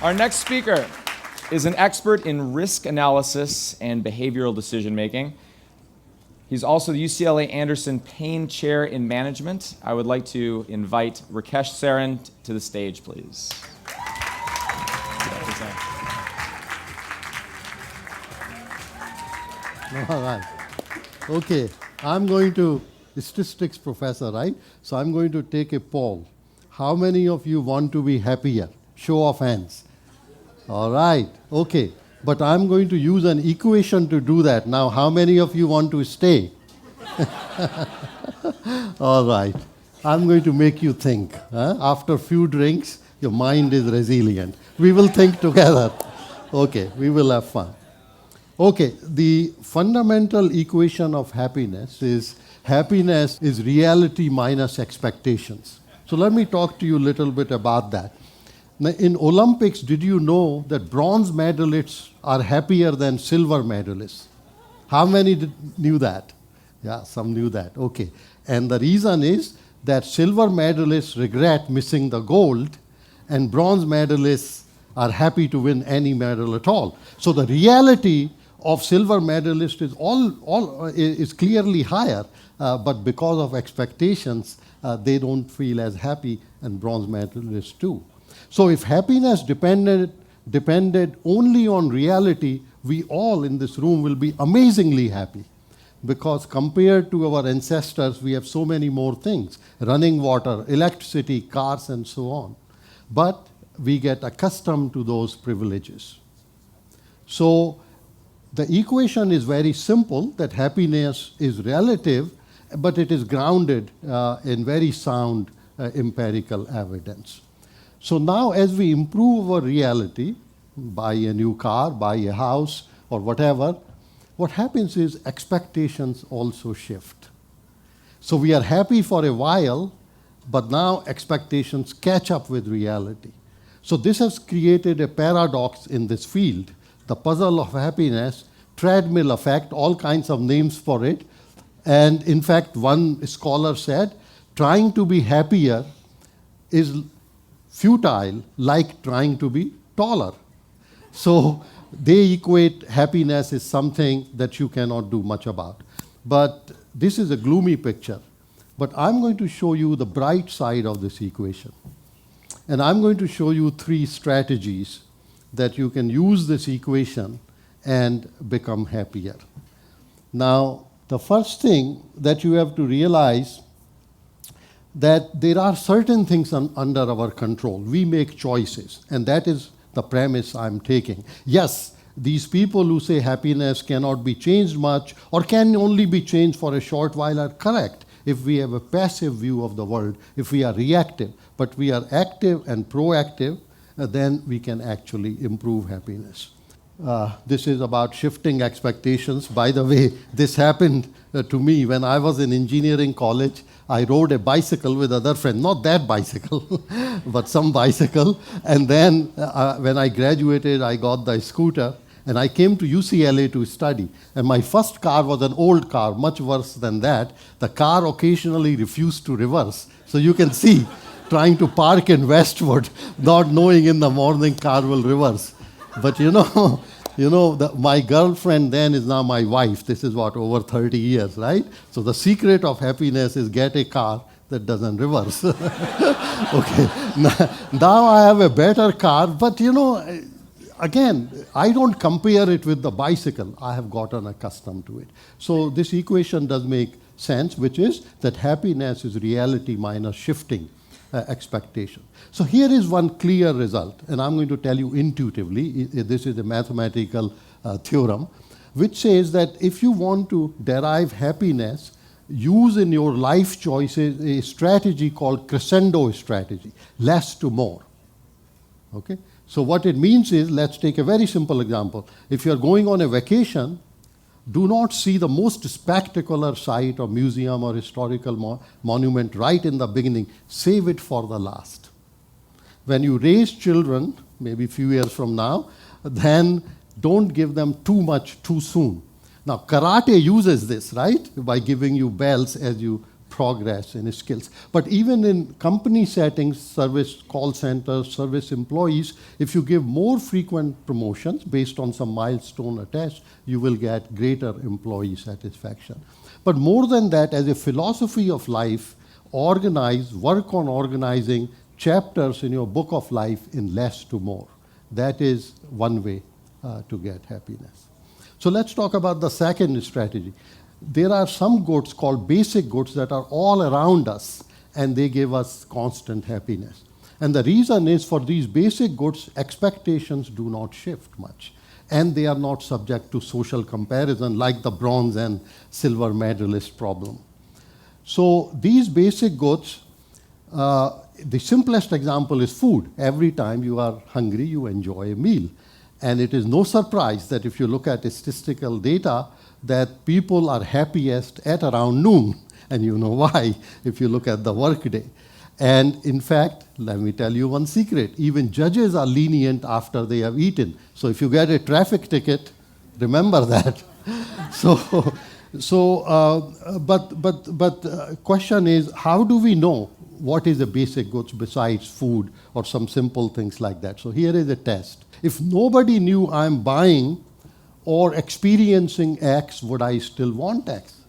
Our next speaker is an expert in risk analysis and behavioral decision making. He's also the UCLA Anderson Payne Chair in Management. I would like to invite Rakesh Sarin to the stage, please. All right. Okay, I'm going to, statistics professor, right? So I'm going to take a poll. How many of you want to be happier? Show of hands. All right, okay. But I'm going to use an equation to do that. Now, how many of you want to stay? All right. I'm going to make you think. After a few drinks, your mind is resilient. We will think together. Okay, we will have fun. Okay, the fundamental equation of happiness is reality minus expectations. So let me talk to you a little bit about that. Now, in Olympics, did you know that bronze medalists are happier than silver medalists? How many knew that? Yeah, some knew that. Okay. And the reason is that silver medalists regret missing the gold, and bronze medalists are happy to win any medal at all. So the reality of silver medalists is clearly higher, but because of expectations, they don't feel as happy, and bronze medalists do. So if happiness depended only on reality, we all in this room will be amazingly happy. Because compared to our ancestors, we have so many more things: running water, electricity, cars, and so on. But we get accustomed to those privileges. So the equation is very simple, that happiness is relative, but it is grounded in very sound empirical evidence. So now as we improve our reality, buy a new car, buy a house, or whatever, what happens is expectations also shift. So we are happy for a while, but now expectations catch up with reality. So this has created a paradox in this field, the puzzle of happiness, treadmill effect, all kinds of names for it. And in fact, one scholar said, trying to be happier is futile, like trying to be taller. So they equate happiness as something that you cannot do much about. But this is a gloomy picture. But I'm going to show you the bright side of this equation. And I'm going to show you 3 strategies that you can use this equation and become happier. Now, the first thing that you have to realize that there are certain things under our control. We make choices, and that is the premise I'm taking. Yes, these people who say happiness cannot be changed much or can only be changed for a short while are correct if we have a passive view of the world, if we are reactive. But we are active and proactive, then we can actually improve happiness. This is about shifting expectations. By the way, this happened to me when I was in engineering college. I rode a bicycle with other friends, not that bicycle, but some bicycle. And then when I graduated, I got the scooter, and I came to UCLA to study. And my first car was an old car, much worse than that. The car occasionally refused to reverse. So you can see, trying to park in Westwood, not knowing in the morning car will reverse. But my girlfriend then is now my wife. This is over 30 years, right? So the secret of happiness is get a car that doesn't reverse. Okay, now I have a better car, but again, I don't compare it with the bicycle. I have gotten accustomed to it. So this equation does make sense, which is that happiness is reality minus shifting expectation. So here is one clear result, and I'm going to tell you intuitively. This is a mathematical theorem, which says that if you want to derive happiness, use in your life choices a strategy called Crescendo strategy, less to more. Okay? So what it means is, let's take a very simple example. If you're going on a vacation, do not see the most spectacular site or museum or historical monument right in the beginning. Save it for the last. When you raise children, maybe a few years from now, then don't give them too much too soon. Now, karate uses this, right, by giving you bells as you progress in skills. But even in company settings, service call centers, service employees, if you give more frequent promotions based on some milestone attached, you will get greater employee satisfaction. But more than that, as a philosophy of life, work on organizing chapters in your book of life in less to more. That is one way to get happiness. So let's talk about the second strategy. There are some goods called basic goods that are all around us, and they give us constant happiness. And the reason is, for these basic goods, expectations do not shift much, and they are not subject to social comparison like the bronze and silver medalist problem. So these basic goods, the simplest example is food. Every time you are hungry, you enjoy a meal. And it is no surprise that if you look at statistical data, that people are happiest at around noon. And you know why, if you look at the workday. And in fact, let me tell you one secret. Even judges are lenient after they have eaten. So if you get a traffic ticket, remember that. But question is, how do we know what is a basic goods besides food or some simple things like that? So here is a test. If nobody knew I'm buying or experiencing X, would I still want X?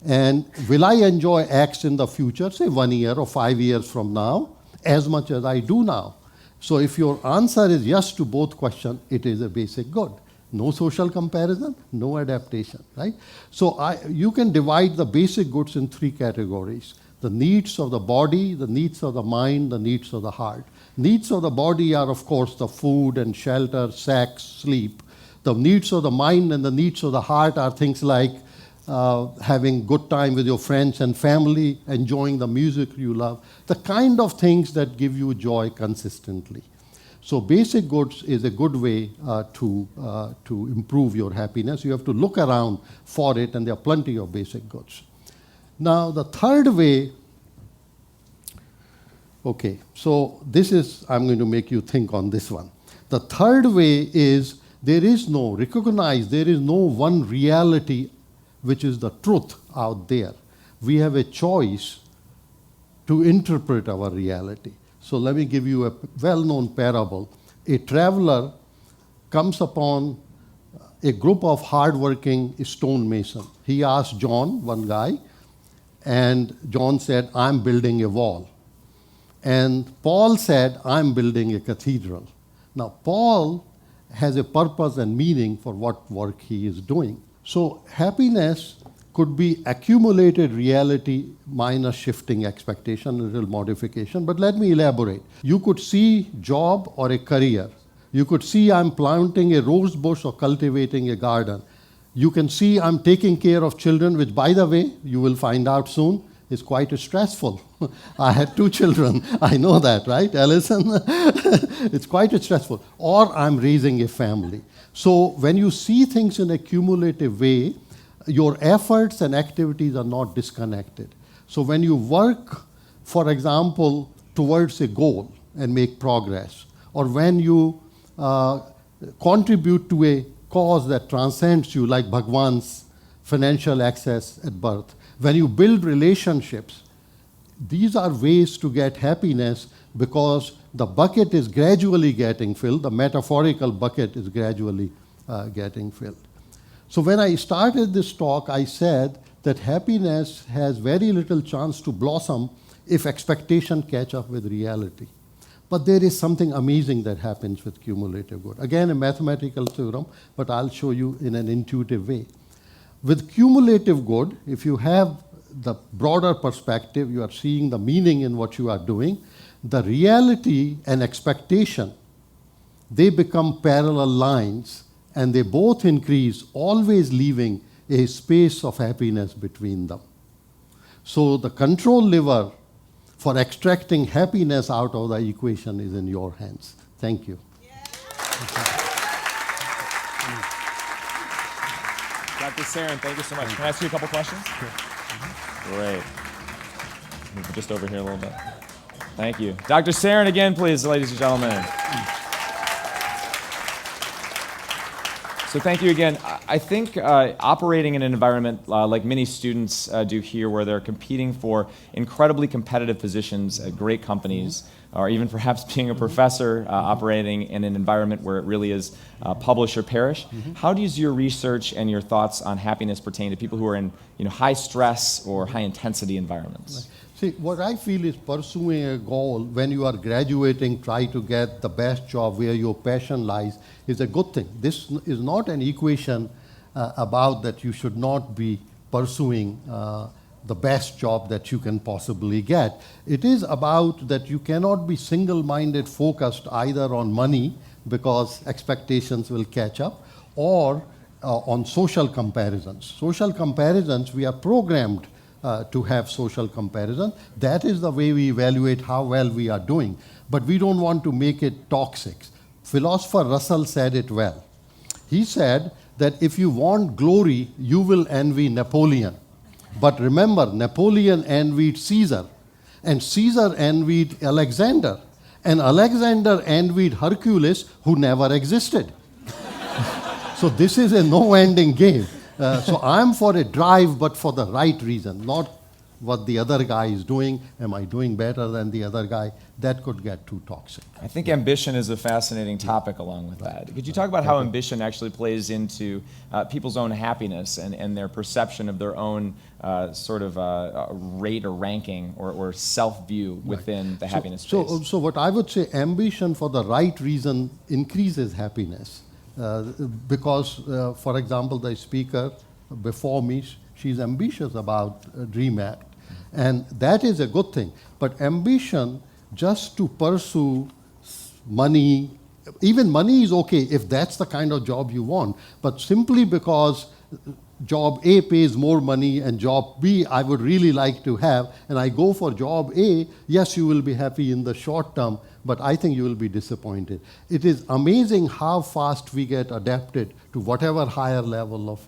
And will I enjoy X in the future, say 1 year or 5 years from now, as much as I do now? So if your answer is yes to both questions, it is a basic good. No social comparison, no adaptation, right? So you can divide the basic goods in 3 categories: the needs of the body, the needs of the mind, the needs of the heart. Needs of the body are, of course, the food and shelter, sex, sleep. The needs of the mind and the needs of the heart are things like having good time with your friends and family, enjoying the music you love, the kind of things that give you joy consistently. So basic goods is a good way to improve your happiness. You have to look around for it, and there are plenty of basic goods. Now, the third way, okay, so this is, I'm going to make you think on this one. The third way is, there is no one reality which is the truth out there. We have a choice to interpret our reality. So let me give you a well-known parable. A traveler comes upon a group of hardworking stonemasons. He asked John, one guy, and John said, I'm building a wall. And Paul said, I'm building a cathedral. Now, Paul has a purpose and meaning for what work he is doing. So happiness could be accumulated reality minus shifting expectation, a little modification. But let me elaborate. You could see job or a career. You could see I'm planting a rose bush or cultivating a garden. You can see I'm taking care of children, which, by the way, you will find out soon, is quite stressful. I had 2 children. I know that, right, Allison? It's quite stressful. Or I'm raising a family. So when you see things in a cumulative way, your efforts and activities are not disconnected. So when you work, for example, towards a goal and make progress, or when you contribute to a cause that transcends you, like Bhagwan's financial access at birth, when you build relationships, these are ways to get happiness, because the bucket is gradually getting filled. The metaphorical bucket is gradually getting filled. So when I started this talk, I said that happiness has very little chance to blossom if expectation catch up with reality. But there is something amazing that happens with cumulative good. Again, a mathematical theorem, but I'll show you in an intuitive way. With cumulative good, if you have the broader perspective, you are seeing the meaning in what you are doing, the reality and expectation, they become parallel lines, and they both increase, always leaving a space of happiness between them. So the control lever for extracting happiness out of the equation is in your hands. Thank you. Dr. Sarin, thank you so much. Can I ask you a couple questions? Sure. Great. Move just over here a little bit. Thank you. Dr. Sarin again, please, ladies and gentlemen. So thank you again. I think operating in an environment like many students do here, where they're competing for incredibly competitive positions at great companies, or even perhaps being a professor operating in an environment where it really is publish or perish. How does your research and your thoughts on happiness pertain to people who are in high stress or high intensity environments? See, what I feel is pursuing a goal when you are graduating, try to get the best job where your passion lies, is a good thing. This is not an equation about that you should not be pursuing the best job that you can possibly get. It is about that you cannot be single-minded focused either on money, because expectations will catch up, or on social comparisons. Social comparisons, we are programmed to have social comparison. That is the way we evaluate how well we are doing. But we don't want to make it toxic. Philosopher Russell said it well. He said that if you want glory, you will envy Napoleon. But remember, Napoleon envied Caesar, and Caesar envied Alexander, and Alexander envied Hercules, who never existed. So this is a no-ending game. So I'm for a drive, but for the right reason, not what the other guy is doing. Am I doing better than the other guy? That could get too toxic. I think ambition is a fascinating topic along with that. Could you talk about how ambition actually plays into people's own happiness and their perception of their own sort of rate or ranking or self-view within the happiness space? So what I would say, ambition for the right reason increases happiness. Because, for example, the speaker before me, she's ambitious about Dream Act. And that is a good thing. But ambition just to pursue money, even money is okay if that's the kind of job you want. But simply because job A pays more money and job B I would really like to have, and I go for job A, yes, you will be happy in the short term, but I think you will be disappointed. It is amazing how fast we get adapted to whatever higher level of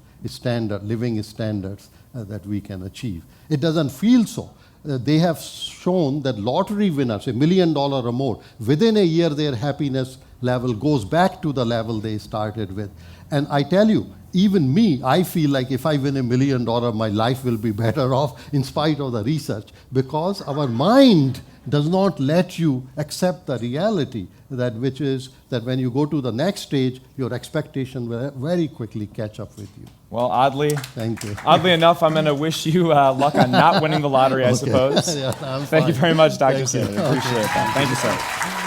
living standards that we can achieve. It doesn't feel so. They have shown that lottery winners, $1 million or more, within a year their happiness level goes back to the level they started with. And I tell you, even me, I feel like if I win $1 million, my life will be better off in spite of the research, because our mind does not let you accept the reality, that which is that when you go to the next stage, your expectation will very quickly catch up with you. Well, oddly enough, I'm going to wish you luck on not winning the lottery, I suppose. Yeah, Thank you very much, Dr. Sarin. Appreciate it. Thank you, sir.